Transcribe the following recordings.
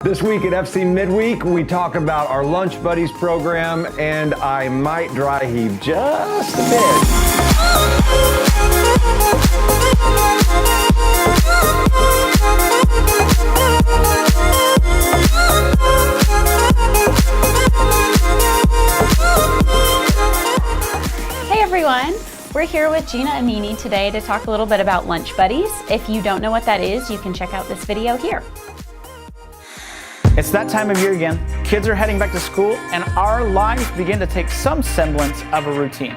This week at FC Midweek, we talk about our Lunch Buddies program, and I might dry heave just a bit. Hey everyone, we're here with Jeanna and Amini today to talk a little bit about Lunch Buddies. If you don't know what that is, you can check out this video here. It's that time of year again. Kids are heading back to school and our lives begin to take some semblance of a routine.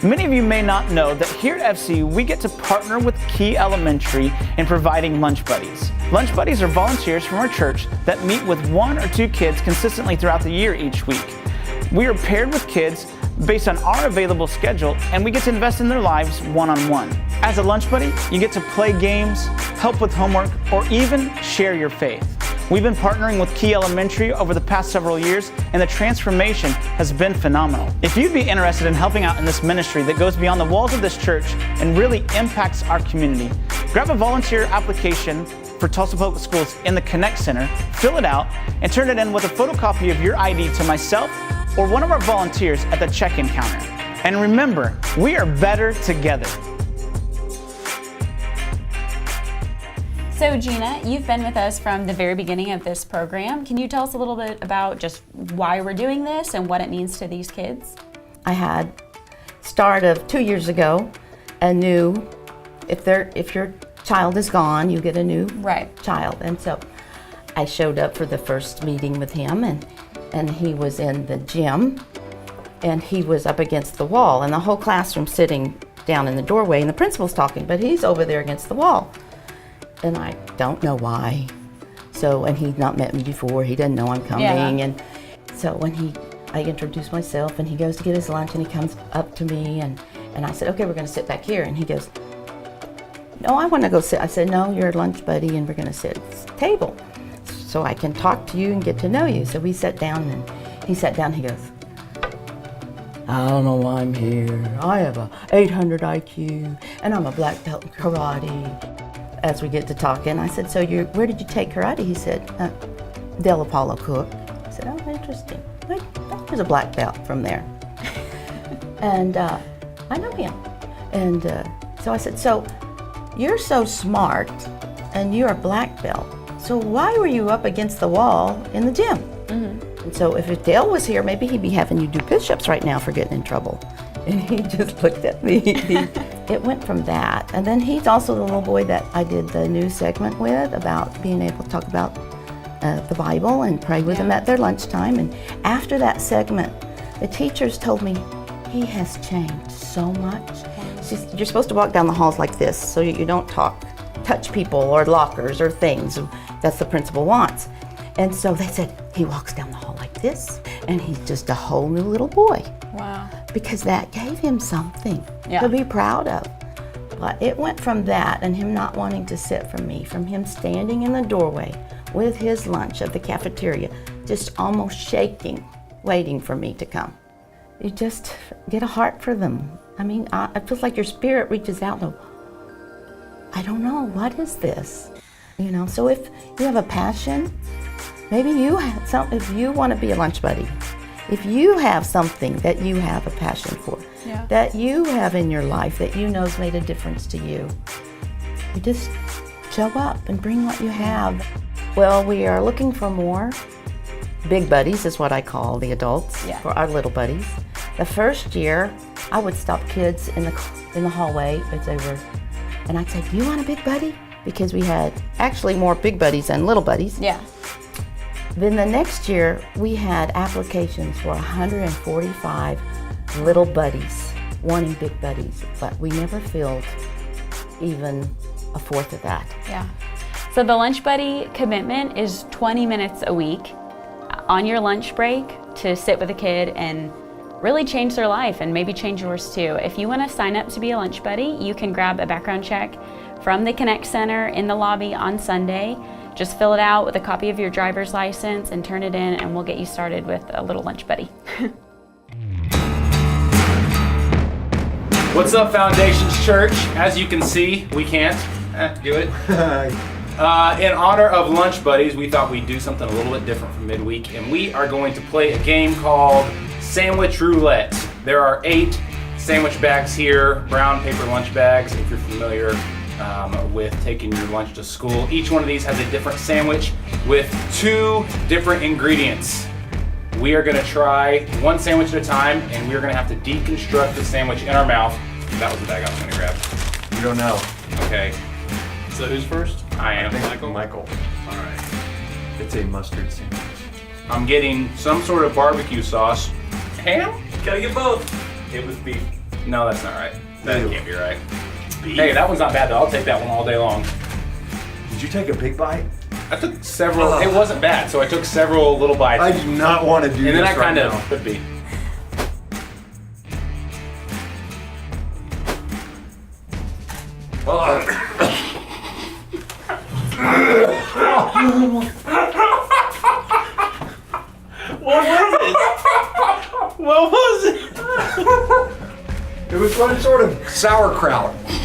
Many of you may not know that here at FC, we get to partner with Key Elementary in providing Lunch Buddies. Lunch Buddies are volunteers from our church that meet with 1 or 2 kids consistently throughout the year each week. We are paired with kids based on our available schedule, and we get to invest in their lives one-on-one. As a lunch buddy, you get to play games, help with homework, or even share your faith. We've been partnering with Key Elementary over the past several years, and the transformation has been phenomenal. If you'd be interested in helping out in this ministry that goes beyond the walls of this church and really impacts our community, grab a volunteer application for Tulsa Public Schools in the Connect Center, fill it out, and turn it in with a photocopy of your ID to myself or one of our volunteers at the check-in counter. And remember, we are better together. So Jeanna, you've been with us from the very beginning of this program. Can you tell us a little bit about just why we're doing this and what it means to these kids? I had start of 2 years ago a new, if your child is gone, you get a new child. And so I showed up for the first meeting with him, and he was in the gym and he was up against the wall, and the whole classroom sitting down in the doorway, and the principal's talking, but he's over there against the wall. And I don't know why. So, and he'd not met me before, he didn't know I'm coming. Yeah. And so when I introduced myself, and he goes to get his lunch, and he comes up to me, and I said, okay, we're gonna sit back here. And he goes, no, I wanna go sit. I said, no, you're a lunch buddy, and we're gonna sit at this table so I can talk to you and get to know you. So we sat down, and he sat down, he goes, I don't know why I'm here. I have a 800 IQ, and I'm a black belt in karate. As we get to talking, I said, so where did you take karate? He said, Del Apollo Cook. I said, oh, interesting. There's a black belt from there. And I know him. And so I said, so you're so smart and you're a black belt. So why were you up against the wall in the gym? Mm-hmm. And so if Dale was here, maybe he'd be having you do push-ups right now for getting in trouble. And he just looked at me. It went from that. And then he's also the little boy that I did the news segment with about being able to talk about the Bible and pray with them at their lunchtime. And after that segment, the teachers told me, he has changed so much. You're supposed to walk down the halls like this so you don't touch people or lockers or things. That's the principal wants. And so they said, he walks down the hall like this, and he's just a whole new little boy. Wow. Because that gave him something to be proud of. But it went from that and him not wanting to sit from me, from him standing in the doorway with his lunch at the cafeteria, just almost shaking, waiting for me to come. You just get a heart for them. I mean, it feels like your spirit reaches out and I don't know, what is this? You know, so if you have a passion, maybe if you want to be a lunch buddy, if you have something that you have a passion for, that you have in your life that you know has made a difference to you, you just show up and bring what you have. Well, we are looking for more big buddies, is what I call the adults, for our little buddies. The first year, I would stop kids in the hallway as they were, and I'd say, do you want a big buddy? Because we had actually more big buddies than little buddies. Yeah. Then the next year, we had applications for 145 little buddies, wanting big buddies, but we never filled even a fourth of that. Yeah. So the Lunch Buddy commitment is 20 minutes a week on your lunch break to sit with a kid and really change their life and maybe change yours too. If you want to sign up to be a Lunch Buddy, you can grab a background check from the Connect Center in the lobby on Sunday. Just fill it out with a copy of your driver's license and turn it in, and we'll get you started with a little Lunch Buddy. What's up, Foundations Church? As you can see, we can't do it. In honor of Lunch Buddies, we thought we'd do something a little bit different from midweek, and we are going to play a game called Sandwich Roulette. There are 8 sandwich bags here, brown paper lunch bags, if you're familiar with taking your lunch to school. Each one of these has a different sandwich with 2 different ingredients. We are gonna try one sandwich at a time, and we're gonna have to deconstruct the sandwich in our mouth. That was the bag I was gonna grab. You don't know. Okay. So who's first? I am. Michael. All right. It's a mustard sandwich. I'm getting some sort of barbecue sauce. Ham? Gotta get both. It was beef. No, that's not right. That Ew. can't be right. Beef. Hey, that one's not bad though. I'll take that one all day long. Did you take a big bite? I took several. It wasn't bad, so I took several little bites. I do not want to do this and then I right kind of now. could be. What was it? It was some sort of sauerkraut. So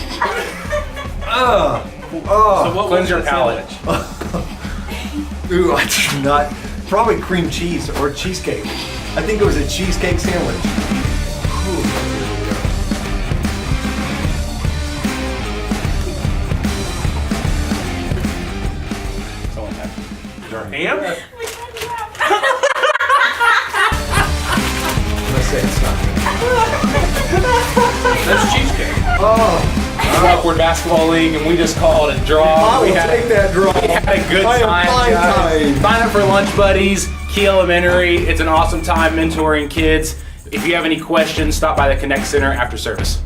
what Cleanse was your the palate. sandwich? Ooh, I did not. Probably cream cheese or cheesecake. I think it was a cheesecake sandwich. Someone had. Ham? Let's say it's not. That's cheesecake. Oh, Awkward basketball league, and we just call it a draw. I will we had take that draw. We had a good I am time, fine guys. time. Sign up for Lunch Buddies, Key Elementary. It's an awesome time mentoring kids. If you have any questions, stop by the Connect Center after service.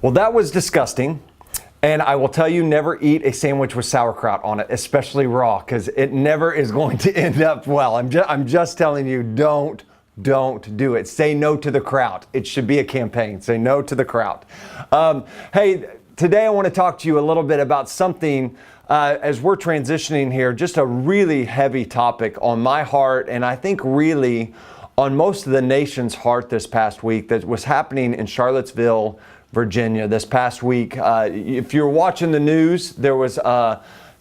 well, that was disgusting. And I will tell you, never eat a sandwich with sauerkraut on it, especially raw, because it never is going to end up well. I'm just telling you, don't do it. Say no to the kraut. It should be a campaign. Say no to the kraut. Hey, today I want to talk to you a little bit about something as we're transitioning here, just a really heavy topic on my heart, and I think really on most of the nation's heart this past week, that was happening in Charlottesville, Virginia this past week. If you're watching the news, there was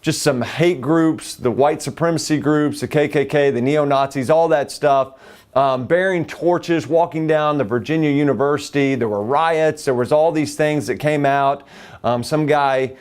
just some hate groups, the white supremacy groups, the KKK, the neo-Nazis, all that stuff, bearing torches, walking down the Virginia University. There were riots. There was all these things that came out. Some guy,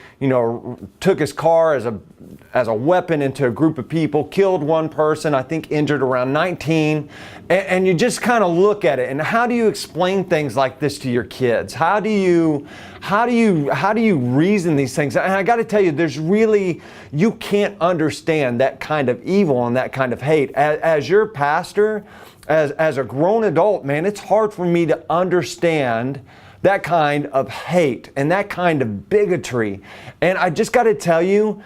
took his car as a weapon into a group of people, killed one person, I think injured around 19. And you just kind of look at it. And how do you explain things like this to your kids? How do you reason these things? And I got to tell you, you can't understand that kind of evil and that kind of hate. As your pastor, as a grown adult, man, it's hard for me to understand that kind of hate and that kind of bigotry. And I just got to tell you,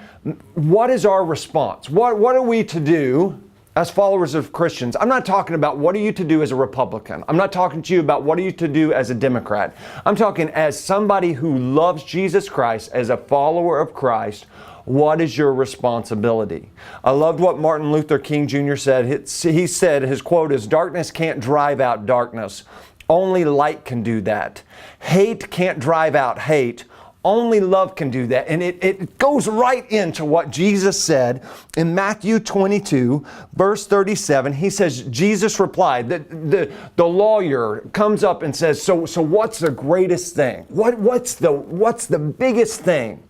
what is our response? What are we to do as followers of Christians? I'm not talking about what are you to do as a Republican. I'm not talking to you about what are you to do as a Democrat. I'm talking as somebody who loves Jesus Christ, as a follower of Christ. What is your responsibility? I loved what Martin Luther King Jr. said. He said, his quote is, "Darkness can't drive out darkness. Only light can do that. Hate can't drive out hate. Only love can do that." And it goes right into what Jesus said in Matthew 22, verse 37. He says, Jesus replied, the lawyer comes up and says, so what's the greatest thing? What's the biggest thing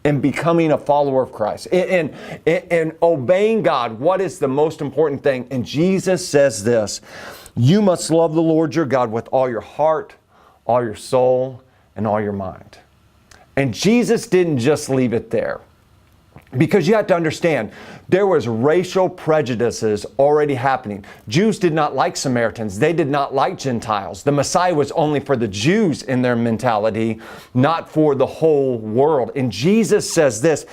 in becoming a follower of Christ? In obeying God, what is the most important thing? And Jesus says this: you must love the Lord your God with all your heart, all your soul, and all your mind. And Jesus didn't just leave it there. Because you have to understand, there was racial prejudices already happening. Jews did not like Samaritans. They did not like Gentiles. The Messiah was only for the Jews in their mentality, not for the whole world. And Jesus says this,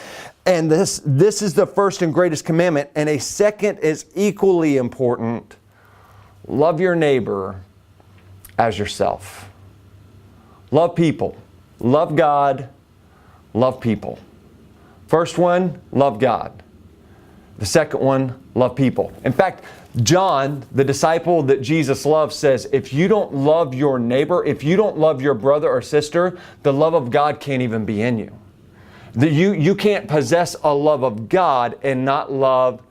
and this is the first and greatest commandment, and a second is equally important: love your neighbor as yourself. Love people. Love God. Love people. First one, love God. The second one, love people. In fact, John, the disciple that Jesus loved, says, if you don't love your neighbor, if you don't love your brother or sister, the love of God can't even be in you. You can't possess a love of God and not love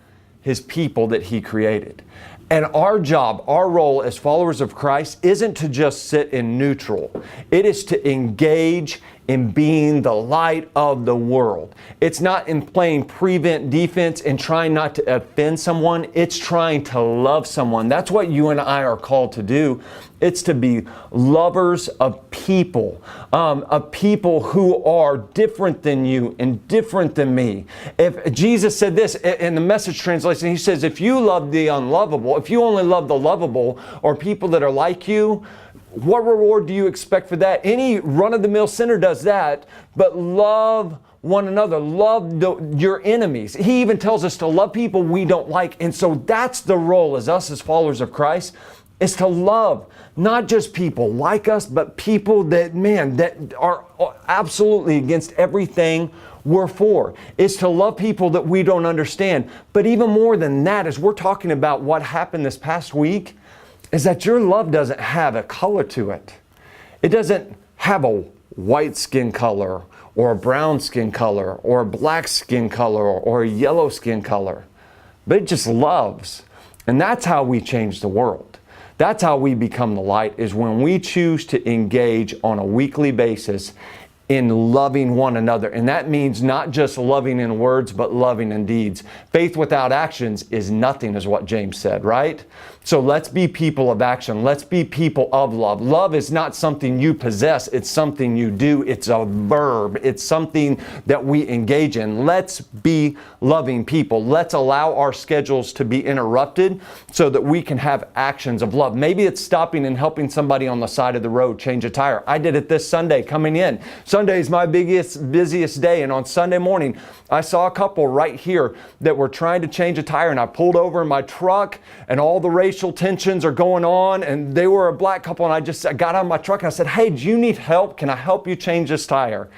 His people that He created. And our job, our role as followers of Christ isn't to just sit in neutral. It is to engage in being the light of the world. It's not in playing prevent defense and trying not to offend someone. It's trying to love someone. That's what you and I are called to do. It's to be lovers of people who are different than you and different than me. If Jesus said this in the Message translation, He says, if you love the unlovable, if you only love the lovable or people that are like you, what reward do you expect for that? Any run-of-the-mill sinner does that, but love one another. Love your enemies. He even tells us to love people we don't like. And so that's the role as us as followers of Christ, is to love not just people like us, but people that are absolutely against everything we're for. Is to love people that we don't understand. But even more than that, as we're talking about what happened this past week, is that your love doesn't have a color to it. It doesn't have a white skin color or a brown skin color or a black skin color or a yellow skin color, but it just loves. And that's how we change the world. That's how we become the light, is when we choose to engage on a weekly basis in loving one another. And that means not just loving in words, but loving in deeds. Faith without actions is nothing, is what James said, right? So let's be people of action. Let's be people of love. Love is not something you possess. It's something you do. It's a verb. It's something that we engage in. Let's be loving people. Let's allow our schedules to be interrupted so that we can have actions of love. Maybe it's stopping and helping somebody on the side of the road change a tire. I did it this Sunday coming in. Sunday is my busiest day, and on Sunday morning, I saw a couple right here that were trying to change a tire, and I pulled over in my truck, and all the racial tensions are going on, and they were a black couple, and I got out of my truck and I said, hey, do you need help? Can I help you change this tire?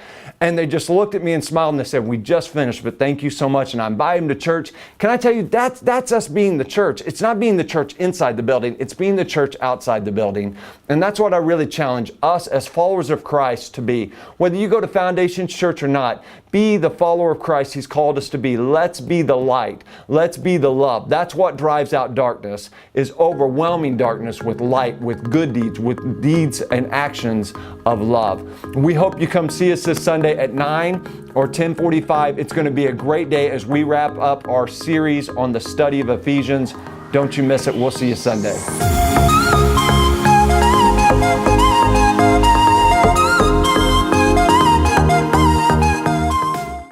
And they just looked at me and smiled, and they said, we just finished, but thank you so much. And I invited them to church. Can I tell you, that's us being the church. It's not being the church inside the building. It's being the church outside the building. And that's what I really challenge us as followers of Christ to be. Whether you go to Foundation Church or not, be the follower of Christ He's called us to be. Let's be the light. Let's be the love. That's what drives out darkness, is overwhelming darkness with light, with good deeds, with deeds and actions of love. We hope you come see us this Sunday at 9 or 10:45. It's going to be a great day as we wrap up our series on the study of Ephesians. Don't you miss it. We'll see you Sunday.